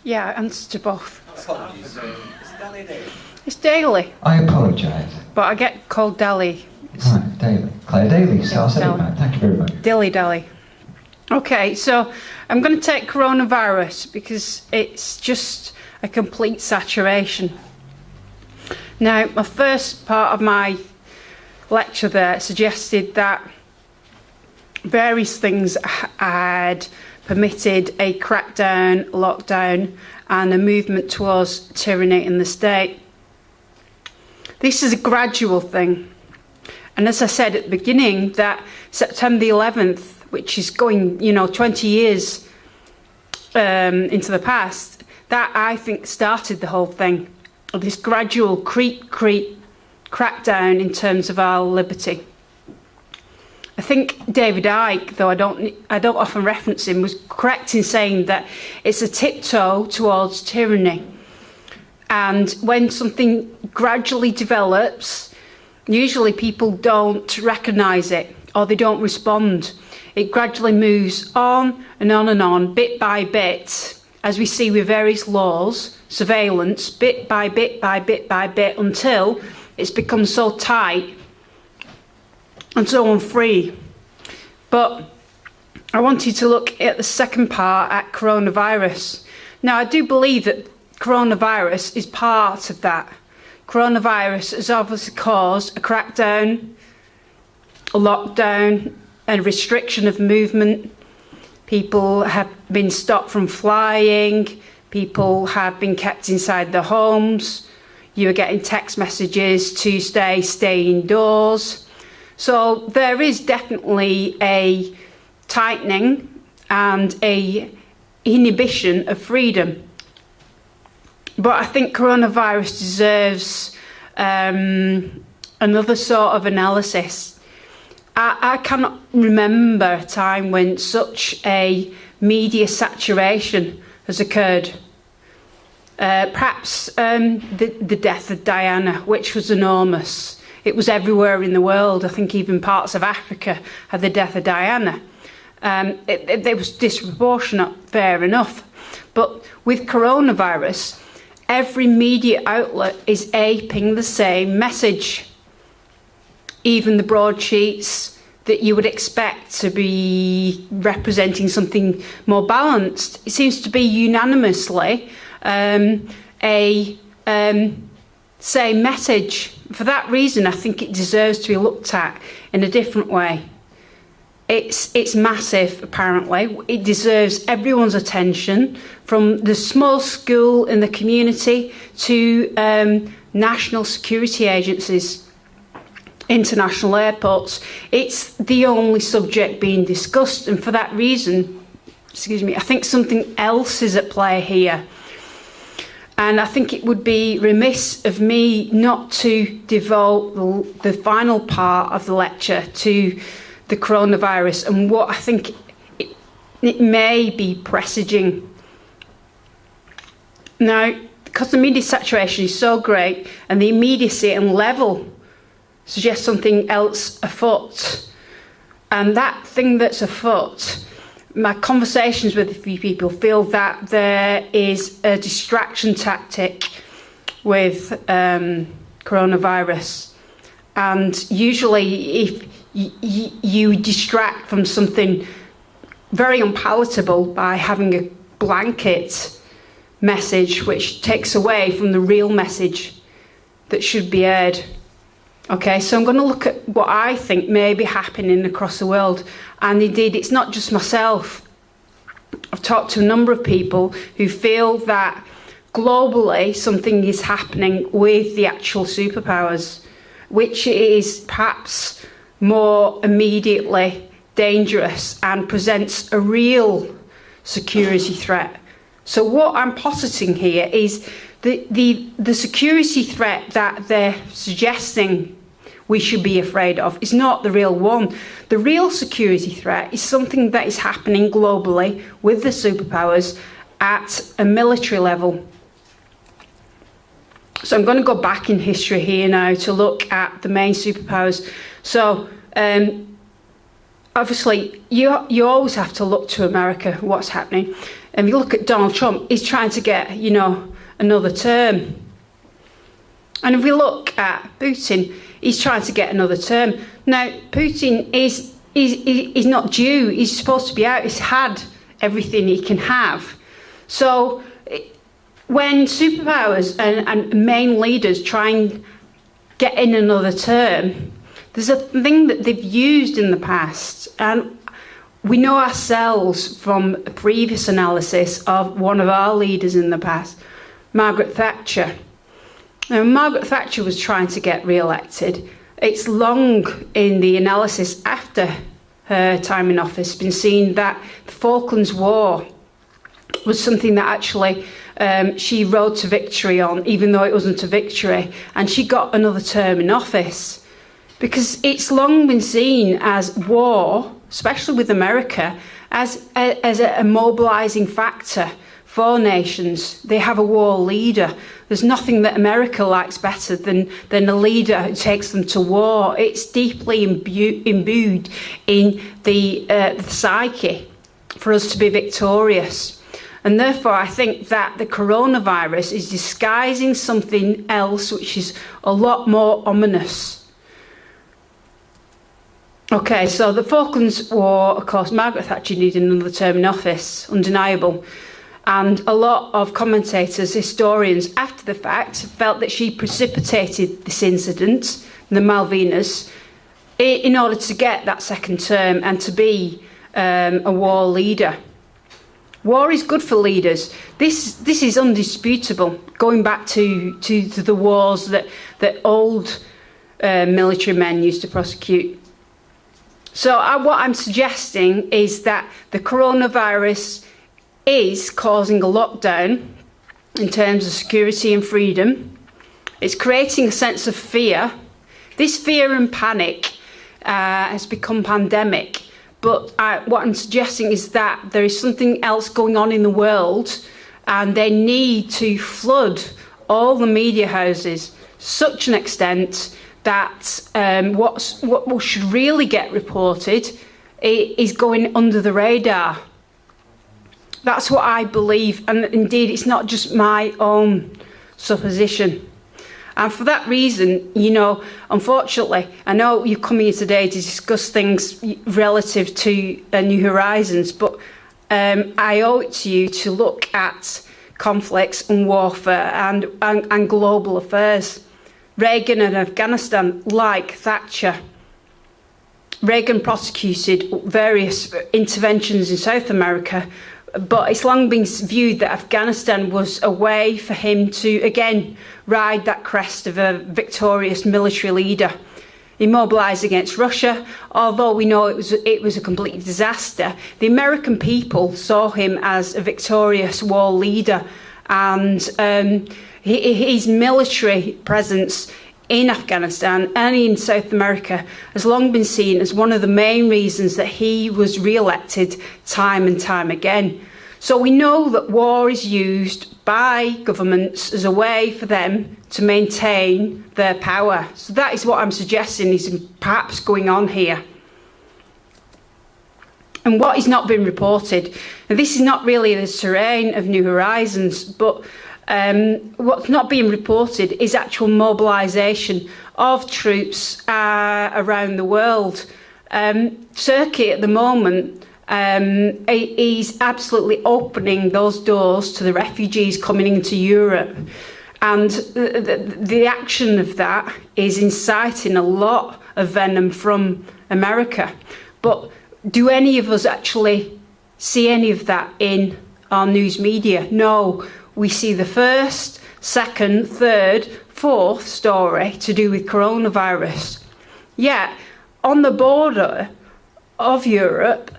Yeah, I answer to both. Apologies. It's daily day. It's daily, I apologise. but I get called Dally. Right, Daily. Claire Daly, so I said it Daly. right. Thank you very much. Dilly-dally. Okay, so I'm going to take coronavirus because it's just a complete saturation. Now, my first part of my lecture there suggested that various things had permitted a crackdown, lockdown, and a movement towards tyranny in the state. This is a gradual thing. And as I said at the beginning, that September the 11th, which is going, 20 years into the past, that I think started the whole thing. This gradual crackdown in terms of our liberty. I think David Icke, though I don't often reference him, was correct in saying that it's a tiptoe towards tyranny. And when something gradually develops, usually people don't recognise it or they don't respond. It gradually moves on and on and on, bit by bit, as we see with various laws, surveillance, bit by bit by bit by bit, until it's become so tight and so unfree. But I wanted to look at the second part, at coronavirus. Now, I do believe that coronavirus is part of that. Coronavirus has obviously caused a crackdown, a lockdown, a restriction of movement. People have been stopped from flying. People have been kept inside their homes. You are getting text messages to stay indoors. So there is definitely a tightening and a inhibition of freedom. But I think coronavirus deserves another sort of analysis. I cannot remember a time when such a media saturation has occurred. Perhaps the death of Diana, which was enormous. It was everywhere in the world. I think even parts of Africa had the death of Diana. It was disproportionate, fair enough. But with coronavirus, every media outlet is aping the same message. Even the broadsheets that you would expect to be representing something more balanced, it seems to be unanimously a same message. For that reason, I think it deserves to be looked at in a different way. It's massive, apparently. It deserves everyone's attention, from the small school in the community to national security agencies, international airports. It's the only subject being discussed, and for that reason, I think something else is at play here. And I think it would be remiss of me not to devote the final part of the lecture to the coronavirus and what I think it may be presaging. Now, because the media saturation is so great and the immediacy and level suggests something else afoot, and that thing that's afoot, my conversations with a few people feel that there is a distraction tactic with coronavirus. And usually if you distract from something very unpalatable by having a blanket message which takes away from the real message that should be aired. Okay, so I'm going to look at what I think may be happening across the world. And indeed, it's not just myself. I've talked to a number of people who feel that globally something is happening with the actual superpowers, which is perhaps more immediately dangerous and presents a real security threat. So what I'm positing here is the security threat that they're suggesting we should be afraid of is not the real one. The real security threat is something that is happening globally with the superpowers at a military level. So I'm going to go back in history here now to look at the main superpowers. So obviously you always have to look to America, what's happening. And you look at Donald Trump, he's trying to get, another term. And if we look at Putin, he's trying to get another term. Now, Putin is not due. He's supposed to be out. He's had everything he can have. So when superpowers and main leaders try and get in another term, there's a thing that they've used in the past. And we know ourselves from a previous analysis of one of our leaders in the past, Margaret Thatcher. Now, Margaret Thatcher was trying to get re-elected. It's long in the analysis after her time in office been seen that the Falklands War was something that actually she rode to victory on, even though it wasn't a victory, and she got another term in office. Because it's long been seen as war, especially with America, as a mobilising factor for nations. They have a war leader. There's nothing that America likes better than a leader who takes them to war. It's deeply imbued in the psyche for us to be victorious. And therefore, I think that the coronavirus is disguising something else which is a lot more ominous. Okay, so the Falklands War, of course, Margaret Thatcher needed another term in office, undeniable. And a lot of commentators, historians, after the fact, felt that she precipitated this incident, the Malvinas, in order to get that second term and to be a war leader. War is good for leaders. This is undisputable, going back to the wars that old military men used to prosecute. So what I'm suggesting is that the coronavirus is causing a lockdown in terms of security and freedom. It's creating a sense of fear. This fear and panic has become pandemic. But what I'm suggesting is that there is something else going on in the world, and they need to flood all the media houses to such an extent that what should really get reported is going under the radar. That's what I believe, and indeed it's not just my own supposition. And for that reason, unfortunately, I know you're coming here today to discuss things relative to New Horizons, but I owe it to you to look at conflicts and warfare and global affairs. Reagan and Afghanistan, like Thatcher. Reagan prosecuted various interventions in South America, but it's long been viewed that Afghanistan was a way for him to, again, ride that crest of a victorious military leader. He mobilised against Russia, although we know it was a complete disaster. The American people saw him as a victorious war leader, and his military presence in Afghanistan and in South America has long been seen as one of the main reasons that he was re-elected time and time again. So we know that war is used by governments as a way for them to maintain their power. So that is what I'm suggesting is perhaps going on here. And what is not being reported, and this is not really the terrain of New Horizons, but what's not being reported is actual mobilisation of troops around the world. Turkey at the moment is absolutely opening those doors to the refugees coming into Europe. And the action of that is inciting a lot of venom from America. But do any of us actually see any of that in our news media? No. We see the first, second, third, fourth story to do with coronavirus. Yet, on the border of Europe,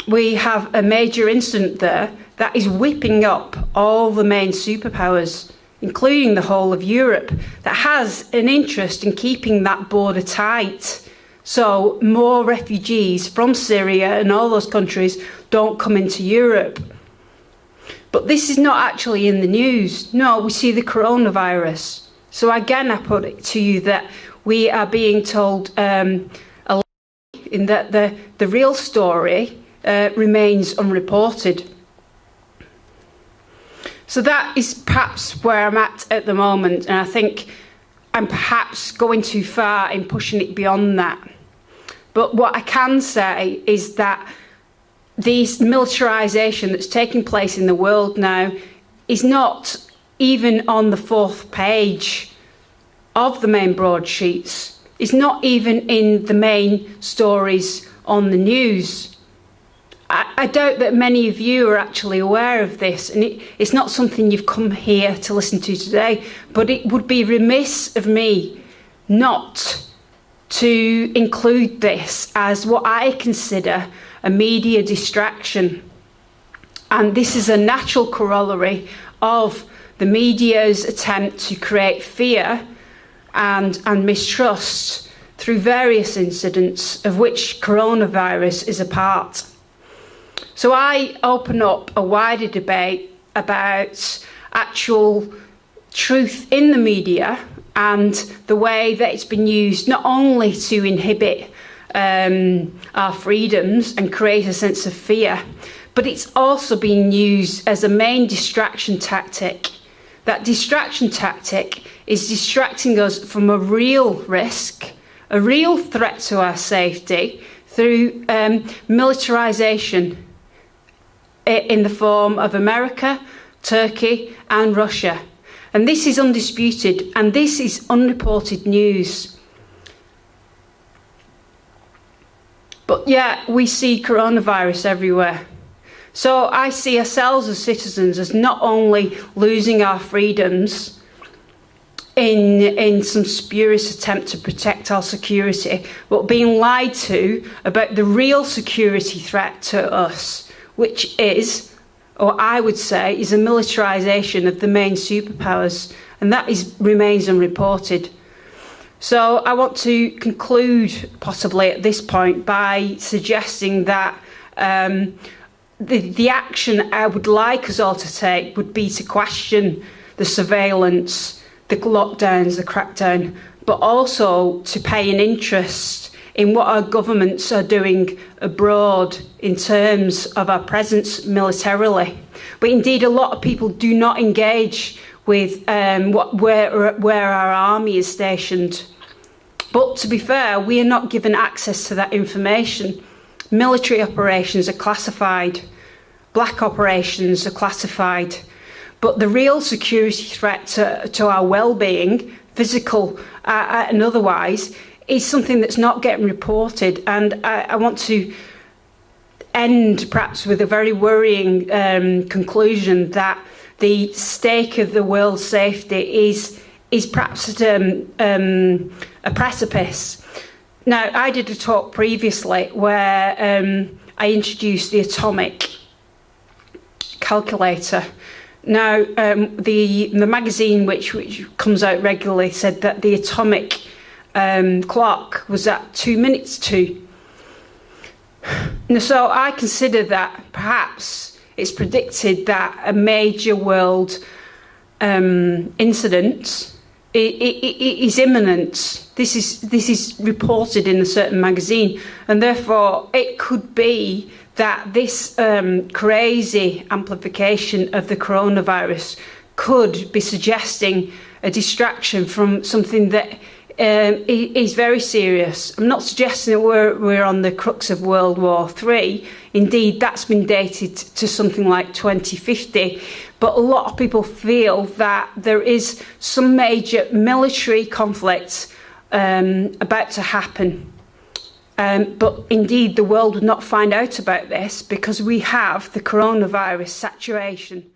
we have a major incident there that is whipping up all the main superpowers, including the whole of Europe, that has an interest in keeping that border tight. So more refugees from Syria and all those countries don't come into Europe. But this is not actually in the news. No, we see the coronavirus. So again, I put it to you that we are being told a lie in that the real story remains unreported. So that is perhaps where I'm at the moment, and I think I'm perhaps going too far in pushing it beyond that. But what I can say is that this militarisation that's taking place in the world now is not even on the 4th page of the main broadsheets. It's not even in the main stories on the news. I doubt that many of you are actually aware of this, and it's not something you've come here to listen to today, but it would be remiss of me not to include this as what I consider a media distraction. And this is a natural corollary of the media's attempt to create fear and mistrust through various incidents, of which coronavirus is a part. So I open up a wider debate about actual truth in the media and the way that it's been used not only to inhibit our freedoms and create a sense of fear, but it's also being used as a main distraction tactic. That distraction tactic is distracting us from a real risk, a real threat to our safety through militarisation in the form of America, Turkey and Russia. And this is undisputed, and this is unreported news. But yet we see coronavirus everywhere. So I see ourselves as citizens as not only losing our freedoms in some spurious attempt to protect our security, but being lied to about the real security threat to us, which is, or I would say, is a militarisation of the main superpowers, and that remains unreported. So I want to conclude, possibly at this point, by suggesting that the action I would like us all to take would be to question the surveillance, the lockdowns, the crackdown, but also to pay an interest in what our governments are doing abroad in terms of our presence militarily. But indeed, a lot of people do not engage with where our army is stationed. But to be fair, we are not given access to that information. Military operations are classified, black operations are classified, but the real security threat to our well-being, physical and otherwise, is something that's not getting reported. And I want to end perhaps with a very worrying conclusion that the stake of the world's safety is perhaps at a precipice. Now, I did a talk previously where I introduced the atomic calculator. Now, the magazine which comes out regularly said that the atomic clock was at 2 minutes to. So I consider that perhaps it's predicted that a major world incident is imminent. This is reported in a certain magazine, and therefore it could be that this crazy amplification of the coronavirus could be suggesting a distraction from something that is very serious. I'm not suggesting that we're on the crux of World War III. Indeed, that's been dated to something like 2050. But a lot of people feel that there is some major military conflict about to happen. But indeed, the world would not find out about this because we have the coronavirus saturation.